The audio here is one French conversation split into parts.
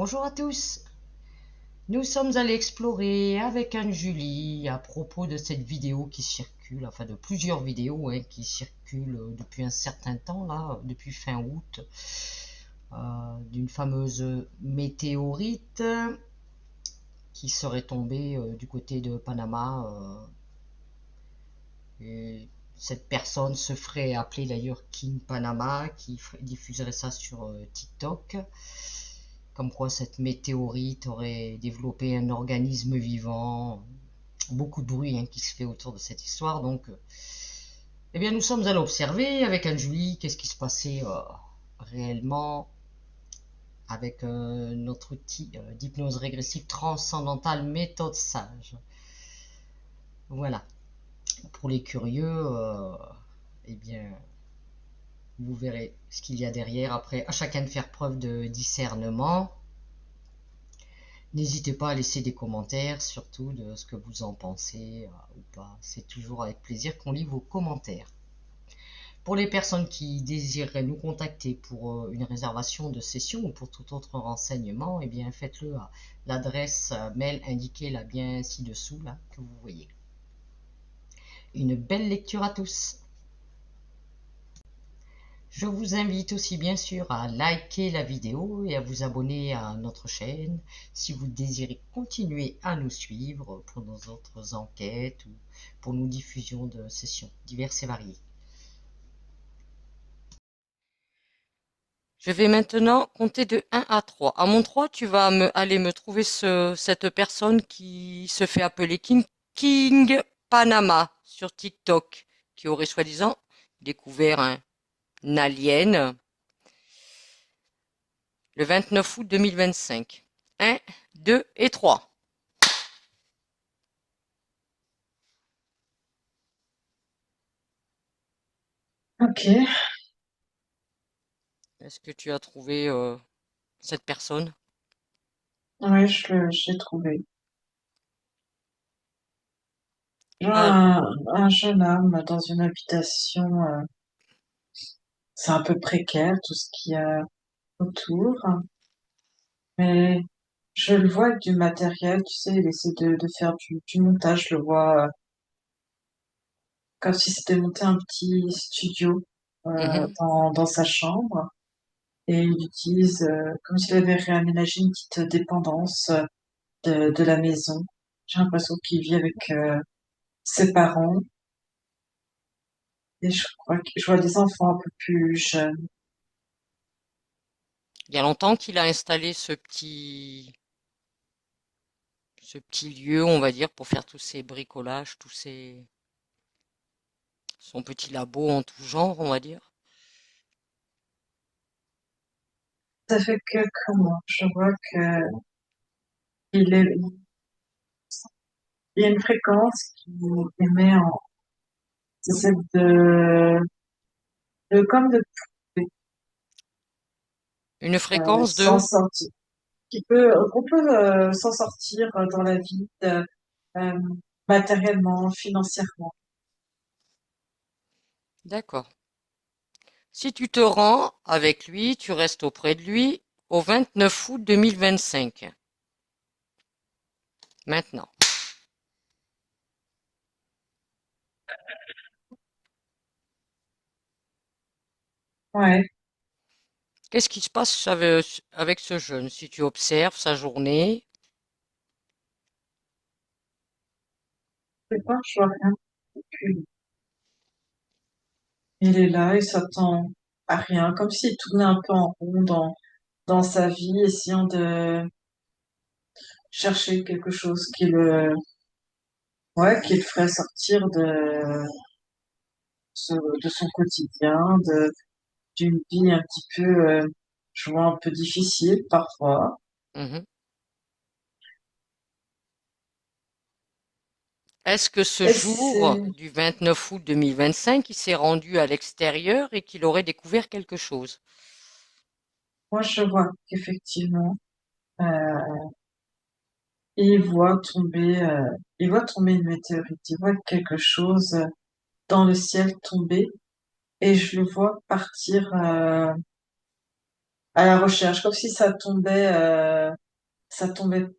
Bonjour à tous. Nous sommes allés explorer avec Anne-Julie à propos de cette vidéo qui circule, enfin de plusieurs vidéos qui circulent depuis un certain temps, là, depuis fin août, d'une fameuse météorite qui serait tombée du côté de Panama. Et cette personne se ferait appeler d'ailleurs King Panama, qui diffuserait ça sur TikTok. Comme quoi cette météorite aurait développé un organisme vivant. Beaucoup de bruit qui se fait autour de cette histoire. Donc, eh bien, nous sommes allés observer avec Anne-Julie qu'est-ce qui se passait réellement avec notre outil d'hypnose régressive transcendantale méthode sage. Voilà. Pour les curieux, eh bien, vous verrez ce qu'il y a derrière. Après, à chacun de faire preuve de discernement. N'hésitez pas à laisser des commentaires, surtout de ce que vous en pensez ou pas. C'est toujours avec plaisir qu'on lit vos commentaires. Pour les personnes qui désireraient nous contacter pour une réservation de session ou pour tout autre renseignement, eh bien faites-le à l'adresse mail indiquée là bien ci-dessous, là, que vous voyez. Une belle lecture à tous. Je vous invite aussi bien sûr à liker la vidéo et à vous abonner à notre chaîne si vous désirez continuer à nous suivre pour nos autres enquêtes ou pour nos diffusions de sessions diverses et variées. Je vais maintenant compter de 1 à 3. À mon 3, tu vas aller me trouver cette personne qui se fait appeler King Panama sur TikTok, qui aurait soi-disant découvert un alien le 29 août 2025. 1, 2 et 3. Ok, Est-ce que tu as trouvé cette personne? ouais, j'ai trouvé. Ah, Un jeune homme dans une habitation, c'est un peu précaire tout ce qu'il y a autour, mais je le vois avec du matériel, tu sais, il essaie de faire du montage, je le vois comme si c'était monté un petit studio mhm. dans sa chambre, et il utilise comme s'il avait réaménagé une petite dépendance de la maison. J'ai l'impression qu'il vit avec ses parents. Et je crois que je vois des enfants un peu plus jeunes. Il y a longtemps qu'il a installé ce petit lieu, on va dire, pour faire tous ces bricolages, son petit labo en tout genre, on va dire. Ça fait que comment? Je vois que il est, il y a une fréquence qui émet en, c'est celle comme de Une fréquence s'en de... sortir, qu'on peut s'en sortir dans la vie euh, matériellement, financièrement. D'accord. Si tu te rends avec lui, tu restes auprès de lui au 29 août 2025. Maintenant. Ouais, Qu'est-ce qui se passe avec ce jeune? Si tu observes sa journée, c'est pas, je vois rien. Puis, il est là, il s'attend à rien, comme s'il tournait un peu en rond dans sa vie, essayant de chercher quelque chose ouais, qui le ferait sortir de son quotidien, d'une vie un petit peu, je vois un peu difficile parfois. mhm. Est-ce que ce Et jour c'est, du 29 août 2025, il s'est rendu à l'extérieur et qu'il aurait découvert quelque chose? moi je vois qu'effectivement, euh, il voit tomber une météorite, il voit quelque chose dans le ciel tomber et je le vois partir à la recherche, comme si ça tombait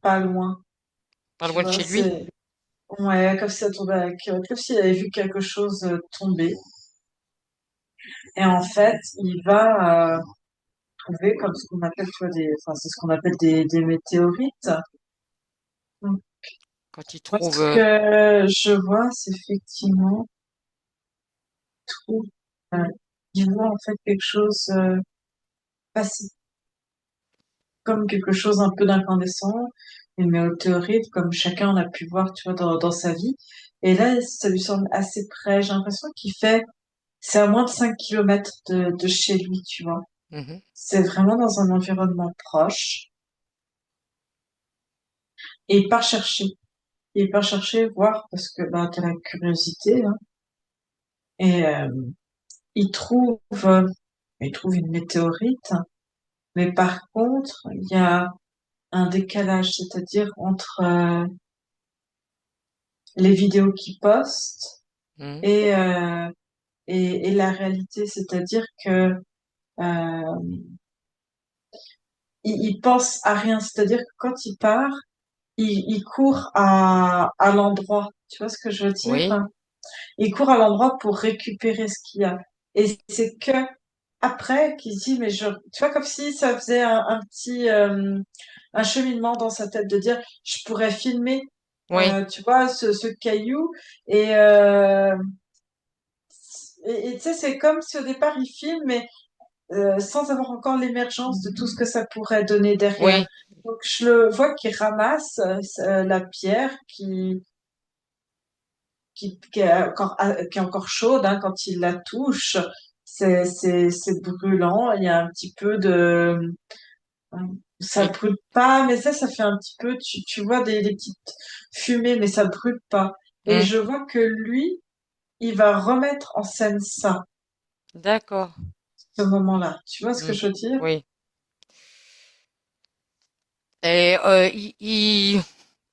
pas loin, Pas tu loin de vois, chez lui? c'est, ouais, comme si ça tombait comme s'il avait vu quelque chose tomber. Et en fait, il va trouver comme ce qu'on appelle, tu vois, enfin, c'est ce qu'on appelle des météorites. Donc, Quand il moi, trouve... ce que je vois, c'est effectivement tout, euh, il voit en fait quelque chose passer comme quelque chose un peu d'incandescent, une météorite, comme chacun en a pu voir, tu vois, dans sa vie. Et là, ça lui semble assez près. J'ai l'impression c'est à moins de 5 kilomètres de chez lui, tu vois. Mhm. C'est vraiment dans un environnement proche. Et il part chercher. Il part chercher, voir, parce que, bah, t'as la curiosité, hein. Et, il trouve, euh, il trouve une météorite. Mais par contre, il y a un décalage, c'est-à-dire entre, les vidéos qu'il poste Mhm. et, euh, et la réalité, c'est-à-dire que il pense à rien, c'est-à-dire que quand il part, il court à l'endroit, tu vois ce que je veux dire? Oui, Il court à l'endroit pour récupérer ce qu'il y a. Et c'est que après qu'il se dit, mais tu vois, comme si ça faisait un petit un cheminement dans sa tête de dire, je pourrais filmer, oui, tu vois, ce caillou et tu sais, c'est comme si au départ il filme, mais sans avoir encore l'émergence de tout ce que ça pourrait donner derrière. oui. Donc je le vois qui ramasse la pierre qui est encore chaude hein, quand il la touche. C'est brûlant. Il y a un petit peu de ça Et, brûle pas, mais ça fait un petit peu. Tu vois des petites fumées, mais ça brûle pas. Et mhm. je vois que lui, il va remettre en scène ça, D'accord. ce moment-là. Tu vois ce que Mhm. je veux dire? Oui. Et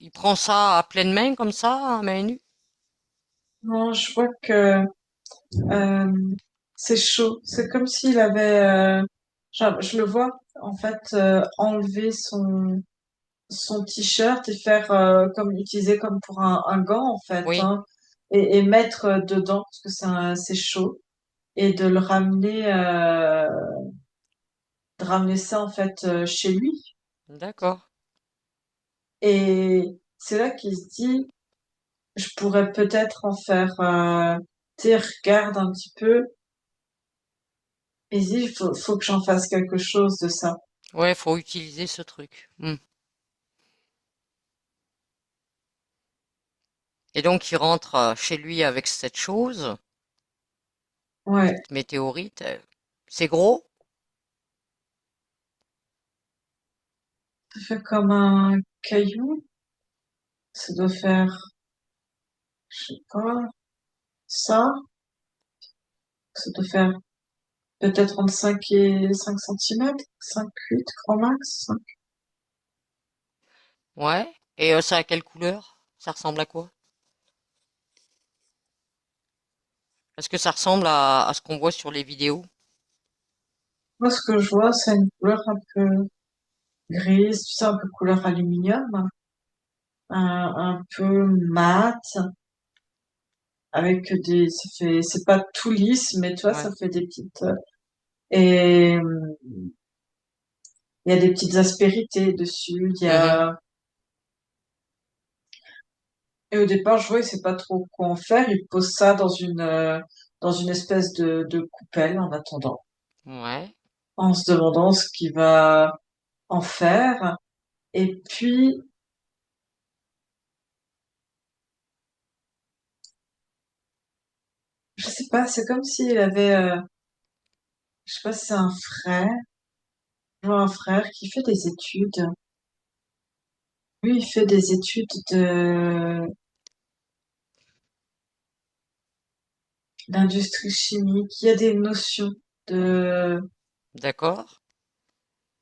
il prend ça à pleine main, comme ça, à main nue? Non, je vois que Euh, c'est chaud. C'est comme s'il avait, je le vois en fait enlever son t-shirt et faire comme utiliser comme pour un gant en fait, Oui, hein, et mettre dedans parce que c'est chaud et de ramener ça en fait chez lui. d'accord. Et c'est là qu'il se dit, je pourrais peut-être en faire. Tu sais, regarde un petit peu et il se dit, faut que j'en fasse quelque chose de ça. Ouais, faut utiliser ce truc. Et donc, il rentre chez lui avec cette chose, Ouais. cette météorite. C'est gros? Ça fait comme un caillou. Ça doit faire, je sais pas, ça. Ça doit faire peut-être entre 5 et 5 centimètres. 5, 8, grand max. Ouais. Et ça a quelle couleur? Ça ressemble à quoi? Est-ce que ça ressemble à ce qu'on voit sur les vidéos? Moi, ce que je vois, c'est une couleur un peu grise, tu sais, un peu couleur aluminium. Un peu mat, avec c'est pas tout lisse, mais tu vois, ça Ouais. fait des petites, et il y a des petites aspérités dessus. Mhm. Et au départ, je vois, il sait pas trop quoi en faire. Il pose ça dans une espèce de coupelle en attendant, Ouais. en se demandant ce qu'il va en faire. Et puis, je sais pas, c'est comme s'il avait, je sais pas si c'est un frère, je vois un frère qui fait des études. Lui, il fait des études d'industrie chimique. Il y a des notions de, D'accord.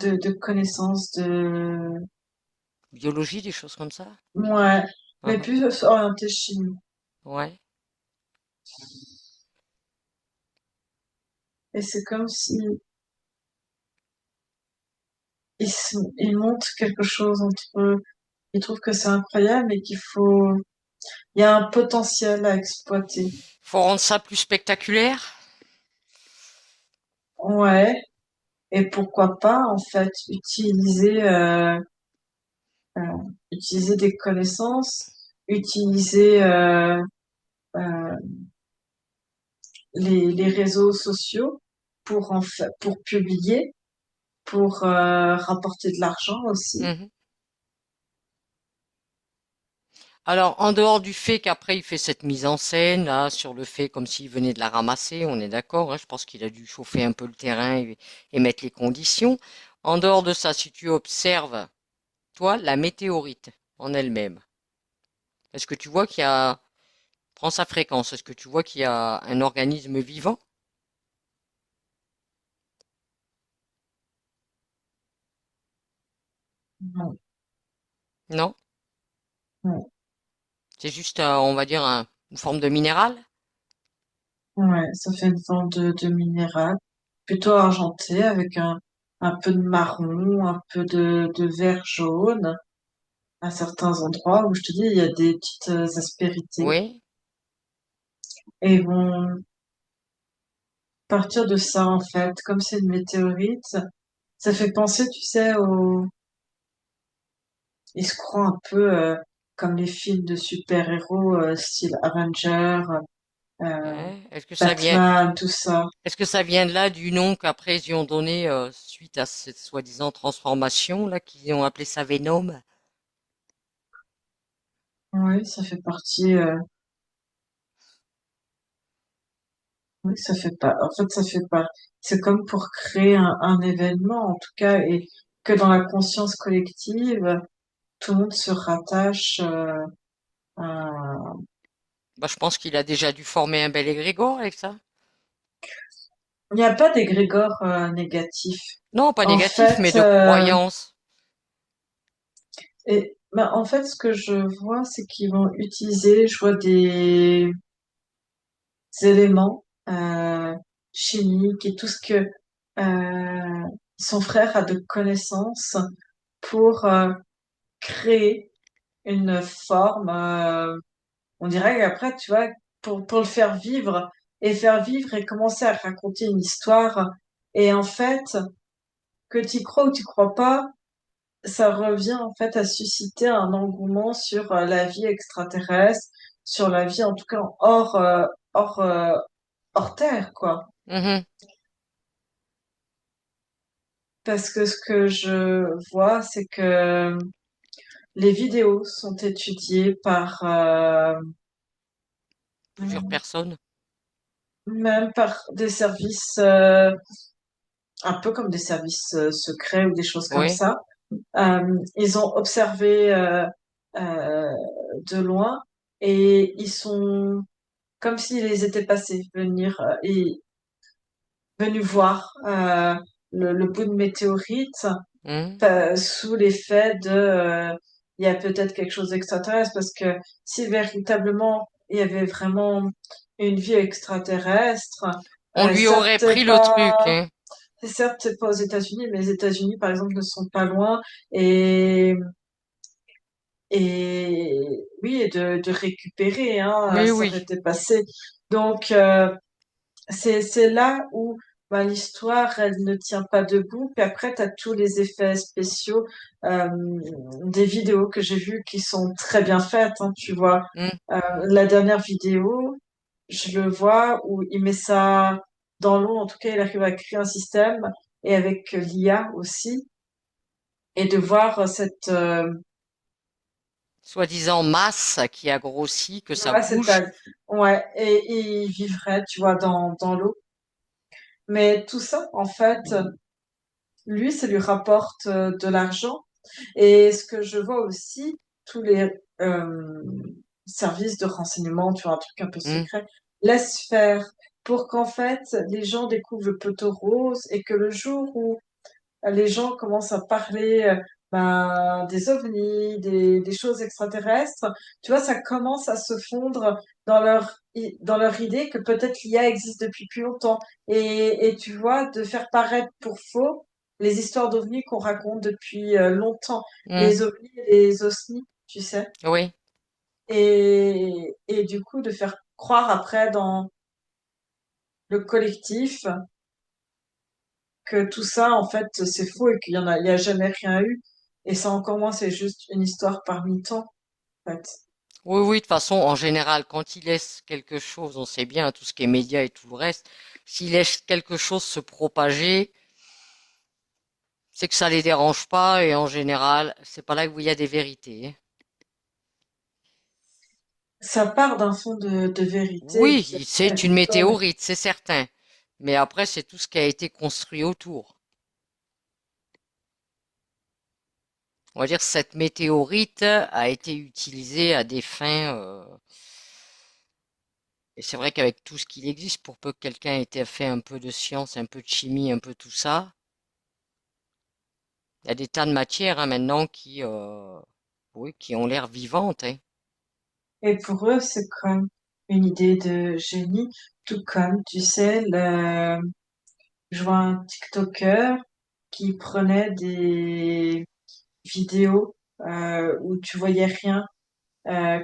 de connaissances Biologie, des choses comme ça? ouais, mais Mhm. plus orienté chimie. Ouais. Et c'est comme si il montre quelque chose entre eux. Il trouve que c'est incroyable et il y a un potentiel à exploiter. Faut rendre ça plus spectaculaire. Ouais. Et pourquoi pas, en fait, euh, utiliser des connaissances, utiliser euh, les réseaux sociaux pour publier, pour rapporter de l'argent aussi. Mhm. Alors, en dehors du fait qu'après il fait cette mise en scène, là, sur le fait comme s'il venait de la ramasser, on est d'accord, hein, je pense qu'il a dû chauffer un peu le terrain et mettre les conditions. En dehors de ça, si tu observes, toi, la météorite en elle-même, est-ce que tu vois qu'il y a, prends sa fréquence, est-ce que tu vois qu'il y a un organisme vivant? Non, Non? non. C'est juste, on va dire, une forme de minéral? Ouais, ça fait une forme de minéral, plutôt argenté, avec un peu de marron, un peu de vert jaune, à certains endroits où je te dis, il y a des petites aspérités. Oui? Et ils vont partir de ça, en fait, comme c'est une météorite, ça fait penser, tu sais, ils se croient un peu comme les films de super-héros, style Avenger, euh, Ouais. Batman, tout ça. Est-ce que ça vient de là du nom qu'après ils y ont donné suite à cette soi-disant transformation là, qu'ils ont appelé ça Venom? Oui, ça fait partie. Oui, ça fait pas. En fait, ça fait pas. C'est comme pour créer un événement, en tout cas, et que dans la conscience collective, tout le monde se rattache à. Bah, je pense qu'il a déjà dû former un bel égrégore avec ça. Il n'y a pas d'égrégore négatif. Non, pas En négatif, mais fait, de croyance. en fait, ce que je vois, c'est qu'ils vont utiliser, je vois des éléments chimiques et tout ce que son frère a de connaissances pour créer une forme. On dirait qu'après, tu vois, pour le faire vivre et commencer à raconter une histoire. Et en fait, que tu crois ou tu crois pas, ça revient en fait à susciter un engouement sur la vie extraterrestre, sur la vie en tout cas hors, hors Terre, quoi. Mhm. Parce que ce que je vois, c'est que les vidéos sont étudiées par Plusieurs personnes. même par des services un peu comme des services secrets ou des choses comme Oui. ça. Ils ont observé euh, de loin et ils sont comme s'ils étaient passés et venus voir le bout de météorite Mhm. sous l'effet de il y a peut-être quelque chose d'extraterrestre parce que si véritablement il y avait vraiment une vie extraterrestre, On lui certes aurait c'est pris le truc, pas hein. certes c'est pas aux États-Unis, mais les États-Unis par exemple ne sont pas loin et oui et de récupérer hein, Mais ça oui. aurait été passé donc c'est là où bah, l'histoire, elle ne tient pas debout. Puis après, tu as tous les effets spéciaux euh, des vidéos que j'ai vues qui sont très bien faites. Hein, tu vois, Mhm. la dernière vidéo, je le vois où il met ça dans l'eau. En tout cas, il arrive à créer un système et avec l'IA aussi. Et de voir cette... Soi-disant masse qui a grossi, que ça ouais, bouge. ouais, et il vivrait, tu vois, dans l'eau. Mais tout ça, en fait, lui, ça lui rapporte de l'argent. Et ce que je vois aussi, tous les services de renseignement, tu vois, un truc un peu Mhm. secret, laissent faire pour qu'en fait, les gens découvrent le poteau rose et que le jour où les gens commencent à parler ben, des ovnis, des choses extraterrestres, tu vois, ça commence à se fondre dans leur idée que peut-être l'IA existe depuis plus longtemps. Et tu vois, de faire paraître pour faux les histoires d'ovnis qu'on raconte depuis longtemps, Hmm. les ovnis et les osnis, tu sais, Oui, et du coup de faire croire après dans le collectif que tout ça, en fait, c'est faux et il y a jamais rien eu. Et ça, encore moins, c'est juste une histoire parmi tant, en fait. oui, oui, de toute façon, en général, quand il laisse quelque chose, on sait bien, tout ce qui est médias et tout le reste, s'il laisse quelque chose se propager, c'est que ça les dérange pas et en général, c'est pas là où il y a des vérités, hein. Ça part d'un fond de vérité qui Oui, c'est est une comme, météorite, c'est certain. Mais après, c'est tout ce qui a été construit autour. On va dire que cette météorite a été utilisée à des fins, et c'est vrai qu'avec tout ce qu'il existe, pour peu que quelqu'un ait fait un peu de science, un peu de chimie, un peu tout ça, il y a des tas de matières hein, maintenant oui, qui ont l'air vivantes, hein. et pour eux, c'est comme une idée de génie, tout comme, tu sais, je vois un TikToker qui prenait des vidéos où tu voyais rien,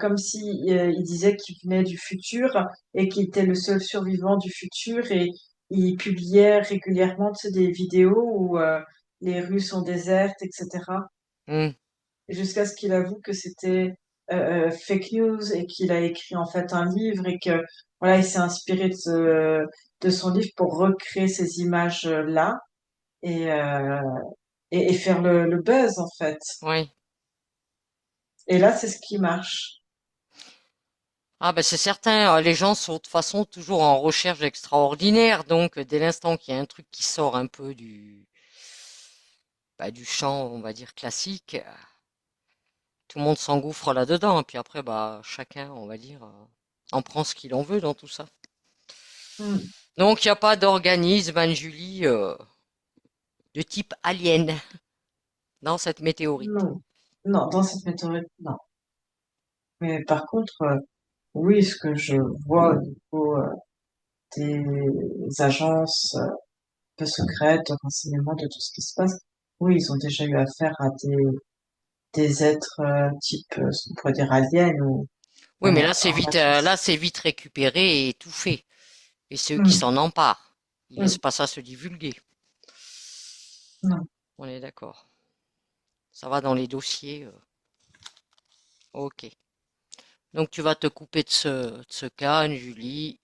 comme si il disait qu'il venait du futur et qu'il était le seul survivant du futur et il publiait régulièrement, tu sais, des vidéos où les rues sont désertes, etc. Hmm, Jusqu'à ce qu'il avoue que c'était fake news et qu'il a écrit en fait un livre et que voilà, il s'est inspiré de son livre pour recréer ces images-là et, et faire le buzz en fait. oui. Et là, c'est ce qui marche. Ah ben c'est certain, les gens sont de toute façon toujours en recherche extraordinaire, donc dès l'instant qu'il y a un truc qui sort un peu du champ, on va dire classique, tout le monde s'engouffre là-dedans, et puis après, bah, chacun, on va dire, en prend ce qu'il en veut dans tout ça. Hmm. Donc, il n'y a pas d'organisme, Anne-Julie, de type alien dans cette météorite. Non, non, dans cette méthode, non. Mais par contre, oui, ce que je vois au niveau des agences un peu secrètes de renseignement de tout ce qui se passe, oui, ils ont déjà eu affaire à des êtres type, on pourrait dire aliens ou Oui, mais là, envahisseurs. c'est vite récupéré et étouffé. Et c'est eux qui Hmm, s'en emparent. Ils hmm, laissent pas ça se divulguer. non. On est d'accord. Ça va dans les dossiers. Ok. Donc, tu vas te couper de ce cas, Anne-Julie.